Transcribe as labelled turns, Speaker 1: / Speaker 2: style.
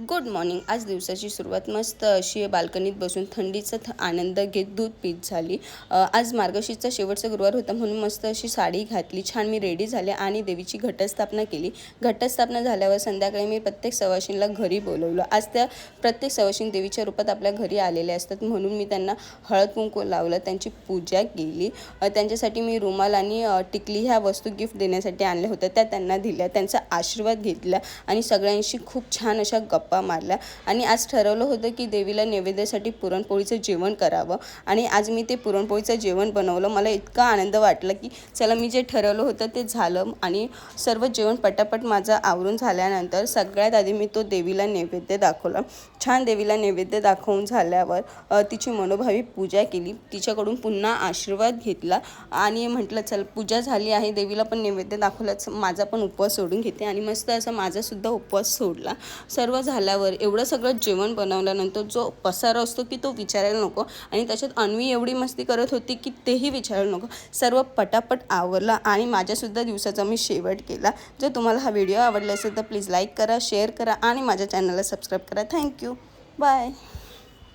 Speaker 1: Good morning. आज दिवसाची सुरुवात मस्त अशी बाल्कनीत बसून थंडीचा आनंद घेत दूध पीत झाली। आज मार्गशीर्षचा शेवटचा गुरुवार होता म्हणून मस्त अशी साडी घातली, छान मी रेडी झाले आणि देवीची घटस्थापना केली। घटस्थापना झाल्यावर संध्याकाळी मी प्रत्येक सवाशीणला घरी बोलवलं। आज त्या प्रत्येक सवाशीण देवीच्या रूपात आपल्या घरी आलेले असतात म्हणून मी त्यांना हळद कुंकू लावलं, त्यांची पूजा केली। त्यांच्यासाठी मी रुमाल आणि टिकली ह्या वस्तू गिफ्ट देण्यासाठी आणल्या होत्या, त्या त्यांना दिल्या, त्यांचा आशीर्वाद घेतला आणि सगळ्यांशी खूप छान अशा गप्पा मारल्या। आणि आज ठरवलं होतं की देवीला नैवेद्यासाठी पुरणपोळीचं जेवण करावं आणि आज मी ते पुरणपोळीचं जेवण बनवलं। मला इतका आनंद वाटला की चला, मी जे ठरवलं होतं ते झालं। आणि सर्व जेवण पटापट माझं आवरून झाल्यानंतर सगळ्यात आधी मी तो देवीला नैवेद्य दाखवला। छान देवीला नैवेद्य दाखवून झाल्यावर तिची मनोभावी पूजा केली, तिच्याकडून पुन्हा आशीर्वाद घेतला आणि म्हटलं चल, पूजा झाली आहे, देवीला पण नैवेद्य दाखवलाच, माझा पण उपवास सोडून घेते आणि मस्त असं माझासुद्धा उपवास सोडला। सर्व झाल्यावर एवढं सगळं जेवण बनवल्यानंतर जो पसारा असतो की तो विचारायला नको आणि त्याच्यात अन्वी एवढी मस्ती करत होती की तेही विचारायला नको। सर्व पटापट आवरला आणि माझ्यासुद्धा दिवसाचा मी शेवट केला। जर तुम्हाला हा व्हिडिओ आवडला असेल तर प्लीज लाईक करा, शेअर करा आणि माझ्या चॅनलला सबस्क्राईब करा। Thank you, bye.